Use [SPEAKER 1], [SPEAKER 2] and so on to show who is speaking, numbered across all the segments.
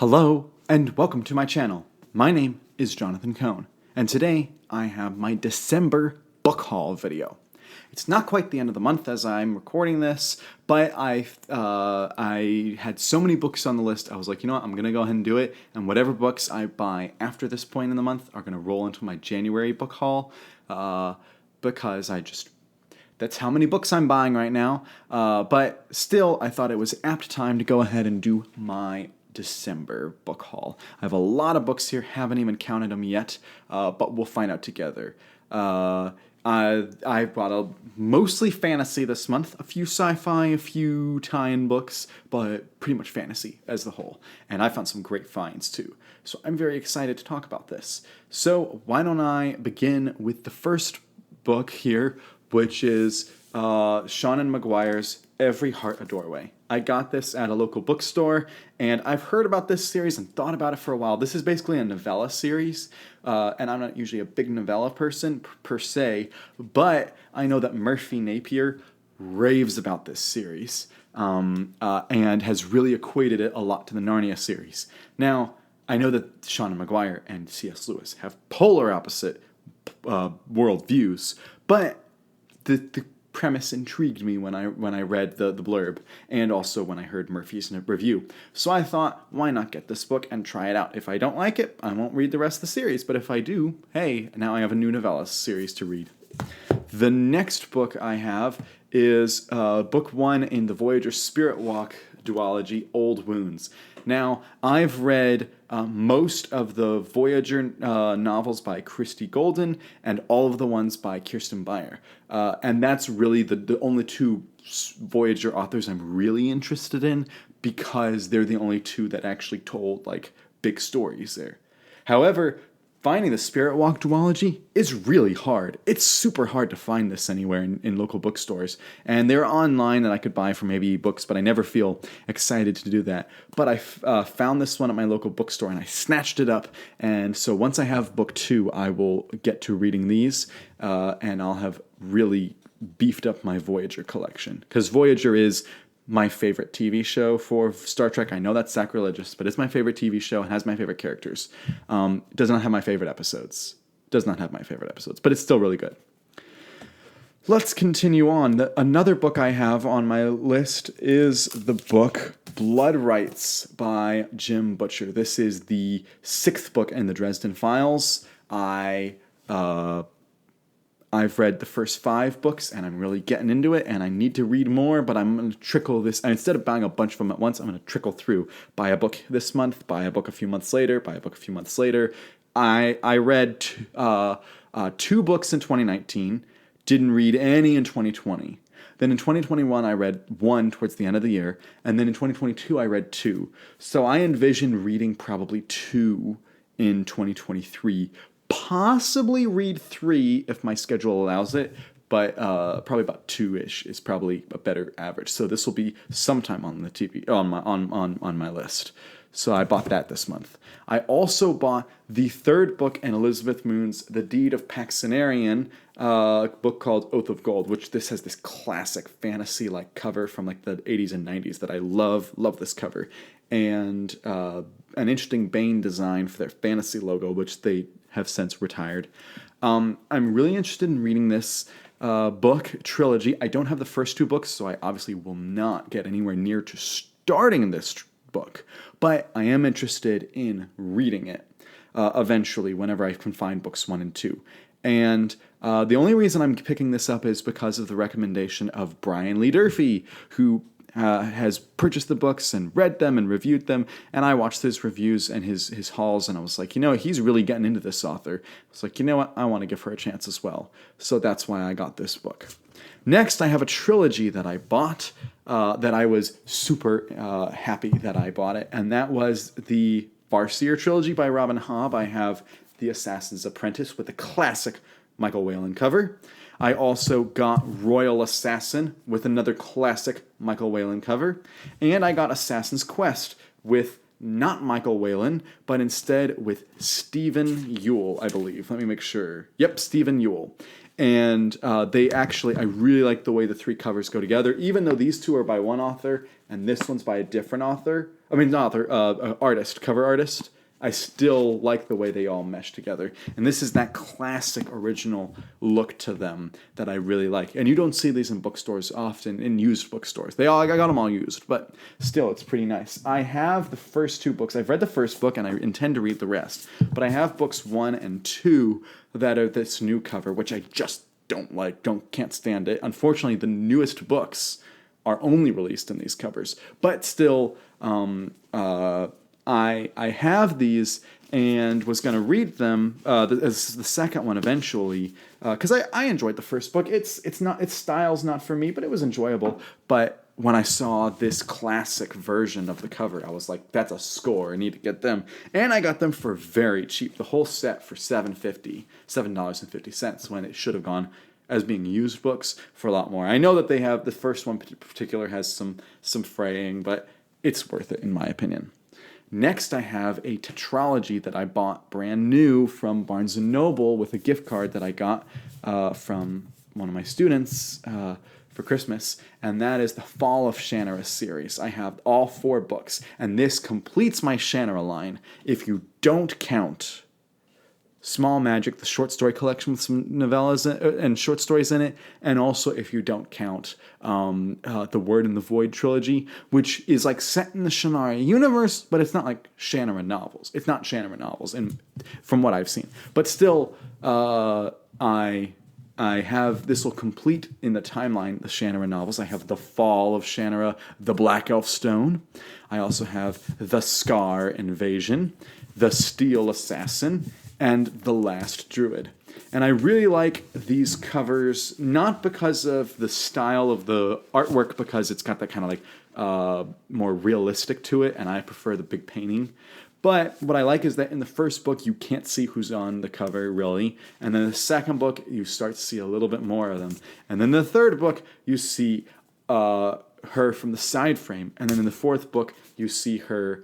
[SPEAKER 1] Hello, and welcome to my channel. My name is Jonathan Cohn, and today I have my December book haul video. It's not quite the end of the month as I'm recording this, but I had so many books on the list, I was like, you know what, I'm going to go ahead and do it, and whatever books I buy after this point in the month are going to roll into my January book haul, because that's how many books I'm buying right now, but still, I thought it was apt time to go ahead and do my December book haul. I have a lot of books here, haven't even counted them yet, but we'll find out together. I bought mostly fantasy this month, a few sci-fi, a few tie-in books, but pretty much fantasy as the whole. And I found some great finds too. So I'm very excited to talk about this. So why don't I begin with the first book here, which is Seanan McGuire's Every Heart a Doorway. I got this at a local bookstore, and I've heard about this series and thought about it for a while. This is basically a novella series, and I'm not usually a big novella person per se, but I know that Murphy Napier raves about this series, and has really equated it a lot to the Narnia series. Now, I know that Seanan McGuire and C.S. Lewis have polar opposite world views, but the premise intrigued me when I read the blurb, and also when I heard Murphy's review. So I thought, why not get this book and try it out? If I don't like it, I won't read the rest of the series, but if I do, hey, now I have a new novella series to read. The next book I have is book 1 in the Voyager Spirit Walk duology, Old Wounds. Now, I've read most of the Voyager novels by Christie Golden and all of the ones by Kirsten Beyer. And that's really the only two Voyager authors I'm really interested in, because they're the only two that actually told, like, big stories there. However, finding the Spirit Walk duology is really hard. It's super hard to find this anywhere in local bookstores. And they're online that I could buy from maybe books, but I never feel excited to do that. But I found this one at my local bookstore, and I snatched it up. And so once I have book 2, I will get to reading these, and I'll have really beefed up my Voyager collection. Because Voyager is my favorite TV show for Star Trek. I know that's sacrilegious, but it's my favorite TV show and has my favorite characters. It does not have my favorite episodes. But it's still really good. Let's continue on. Another book I have on my list is the book Blood Rights by Jim Butcher. This is the 6th book in the Dresden Files. I've read the first 5 books, and I'm really getting into it, and I need to read more, but I'm going to trickle this. And instead of buying a bunch of them at once, I'm going to trickle through. Buy a book this month, buy a book a few months later, buy a book a few months later. I read 2 books in 2019, didn't read any in 2020. Then in 2021, I read 1 towards the end of the year, and then in 2022, I read 2. So I envision reading probably 2 in 2023, possibly read 3 if my schedule allows it, but probably about 2-ish is probably a better average. So this will be sometime on the TV on my list. So I bought that this month. I also bought the 3rd book in Elizabeth Moon's The Deed of Paksenarrion, book called Oath of Gold, which this has this classic fantasy like cover from like the 80s and 90s that I love this cover, and an interesting Bane design for their fantasy logo, which they have since retired. I'm really interested in reading this book trilogy. I don't have the first 2 books, so I obviously will not get anywhere near to starting this book, but I am interested in reading it eventually whenever I can find books 1 and 2. And the only reason I'm picking this up is because of the recommendation of Brian Lee Durfee, who has purchased the books and read them and reviewed them, and I watched his reviews and his hauls, and I was like, he's really getting into this author. I was like, you know what, I want to give her a chance as well. So that's why I got this book. Next, I have a trilogy that I bought, that I was super happy that I bought it, and that was the Farseer trilogy by Robin Hobb. I have The Assassin's Apprentice with the classic Michael Whelan cover. I also got Royal Assassin with another classic Michael Whelan cover. And I got Assassin's Quest with not Michael Whalen, but instead with Stephen Ewell, I believe. Let me make sure. Yep, Stephen Ewell. And I really like the way the three covers go together, even though these two are by one author and this one's by a different author. I mean, not author, artist, cover artist. I still like the way they all mesh together. And this is that classic original look to them that I really like. And you don't see these in bookstores often, in used bookstores. I got them all used, but still, it's pretty nice. I have the first two books. I've read the first book, and I intend to read the rest. But I have books 1 and 2 that are this new cover, which I just don't like, can't stand it. Unfortunately, the newest books are only released in these covers. But still, I have these and was going to read them as the second one eventually because I enjoyed the first book. Its style's not for me, but it was enjoyable. But when I saw this classic version of the cover, I was like, that's a score. I need to get them. And I got them for very cheap. The whole set for $7.50 when it should have gone as being used books for a lot more. I know that they have, the first one in particular has some fraying, but it's worth it in my opinion. Next, I have a tetralogy that I bought brand new from Barnes & Noble with a gift card that I got from one of my students for Christmas, and that is the Fall of Shannara series. I have all 4 books, and this completes my Shannara line if you don't count Small Magic, the short story collection with some novellas and short stories in it, and also if you don't count the Word in the Void trilogy, which is like set in the Shannara universe, but it's not like Shannara novels. It's not Shannara novels, from what I've seen. But still, I have, this will complete in the timeline the Shannara novels. I have The Fall of Shannara, The Black Elf Stone. I also have The Scar Invasion, The Steel Assassin, and The Last Druid. And I really like these covers, not because of the style of the artwork, because it's got that kind of like more realistic to it, and I prefer the big painting. But what I like is that in the first book, you can't see who's on the cover, really. And then the second book, you start to see a little bit more of them. And then the third book, you see her from the side frame. And then in the fourth book, you see her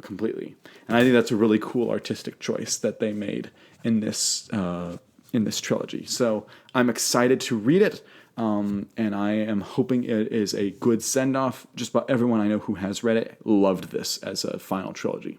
[SPEAKER 1] completely. And I think that's a really cool artistic choice that they made in this trilogy. So I'm excited to read it, and I am hoping it is a good send-off. Just about everyone I know who has read it loved this as a final trilogy.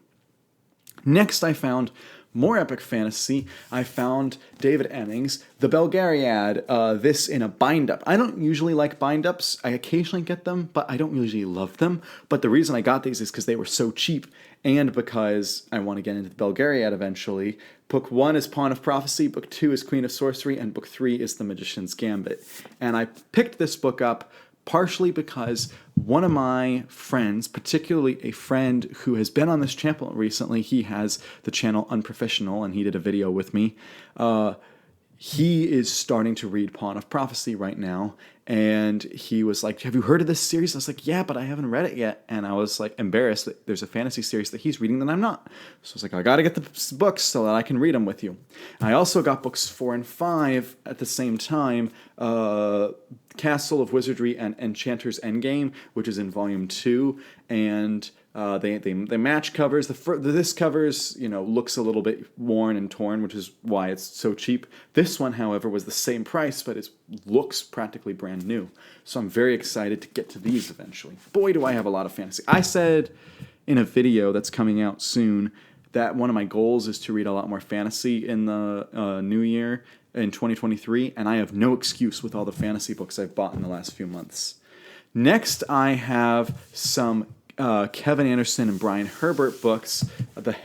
[SPEAKER 1] Next, I found more epic fantasy. I found David Emming's The Belgariad, this in a bind-up. I don't usually like bind-ups. I occasionally get them, but I don't usually love them. But the reason I got these is because they were so cheap, and because I want to get into the Belgariad eventually. Book 1 is Pawn of Prophecy, Book 2 is Queen of Sorcery, and Book 3 is The Magician's Gambit. And I picked this book up partially because one of my friends, particularly a friend who has been on this channel recently, he has the channel Unprofessional, and he did a video with me. He is starting to read Pawn of Prophecy right now, and he was like, have you heard of this series? I was like, yeah, but I haven't read it yet. And I was like embarrassed that there's a fantasy series that he's reading that I'm not. So I was like, I gotta get the books so that I can read them with you. I also got books 4 and 5 at the same time, Castle of Wizardry and Enchanter's Endgame, which is in volume 2, and they match covers. This covers, looks a little bit worn and torn, which is why it's so cheap. This one, however, was the same price, but it looks practically brand new. So I'm very excited to get to these eventually. Boy, do I have a lot of fantasy. I said in a video that's coming out soon that one of my goals is to read a lot more fantasy in the new year, in 2023, and I have no excuse with all the fantasy books I've bought in the last few months. Next, I have some Kevin Anderson and Brian Herbert books,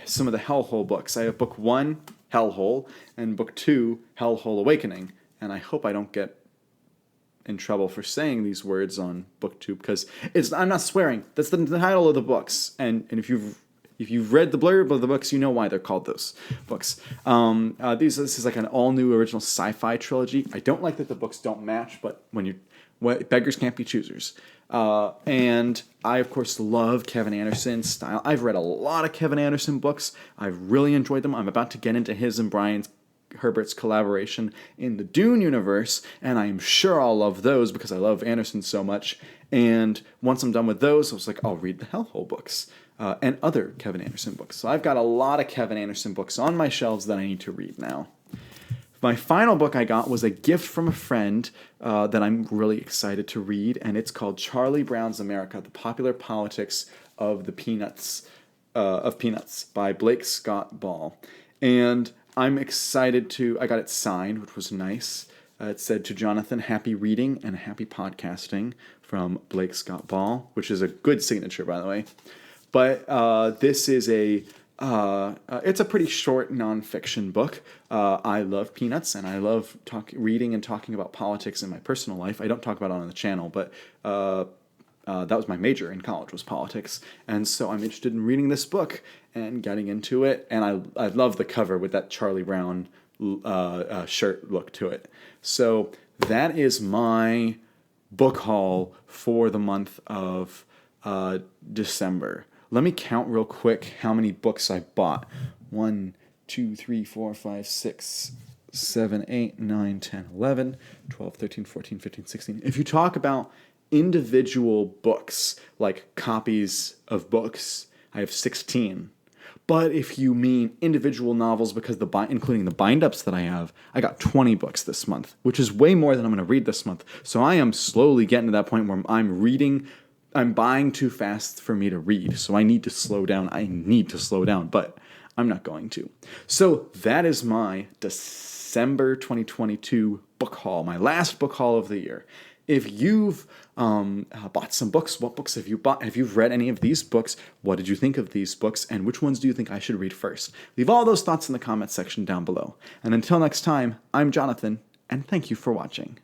[SPEAKER 1] some of the Hellhole books. I have book 1, Hellhole, and book 2, Hellhole Awakening. And I hope I don't get in trouble for saying these words on book 2, because I'm not swearing. That's the title of the books. And if you've read the blurb of the books, you know why they're called those books. This is like an all-new original sci-fi trilogy. I don't like that the books don't match, but beggars can't be choosers. And I, of course, love Kevin Anderson's style. I've read a lot of Kevin Anderson books. I've really enjoyed them. I'm about to get into his and Brian Herbert's collaboration in the Dune universe, and I'm sure I'll love those because I love Anderson so much. And once I'm done with those, I was like, I'll read the Hellhole books. and other Kevin Anderson books. So I've got a lot of Kevin Anderson books on my shelves that I need to read now. My final book I got was a gift from a friend that I'm really excited to read, and it's called Charlie Brown's America: The Popular Politics of the Peanuts by Blake Scott Ball. And I'm excited I got it signed, which was nice. It said, "To Jonathan, happy reading and happy podcasting," from Blake Scott Ball, which is a good signature, by the way. But this is it's a pretty short nonfiction book. I love Peanuts, and I love reading and talking about politics in my personal life. I don't talk about it on the channel, but that was my major in college, was politics. And so I'm interested in reading this book and getting into it. And I love the cover with that Charlie Brown shirt look to it. So that is my book haul for the month of December. Let me count real quick how many books I bought. 1, 2, 3, 4, 5, 6, 7, 8, 9, 10, 11, 12, 13, 14, 15, 16. If you talk about individual books, like copies of books, I have 16. But if you mean individual novels, because including the bind-ups that I have, I got 20 books this month, which is way more than I'm going to read this month. So I am slowly getting to that point where I'm buying too fast for me to read, so I need to slow down. But I'm not going to. So that is my December 2022 book haul, my last book haul of the year. If you've bought some books, what books have you bought? Have you read any of these books? What did you think of these books? And which ones do you think I should read first? Leave all those thoughts in the comment section down below. And until next time, I'm Jonathan, and thank you for watching.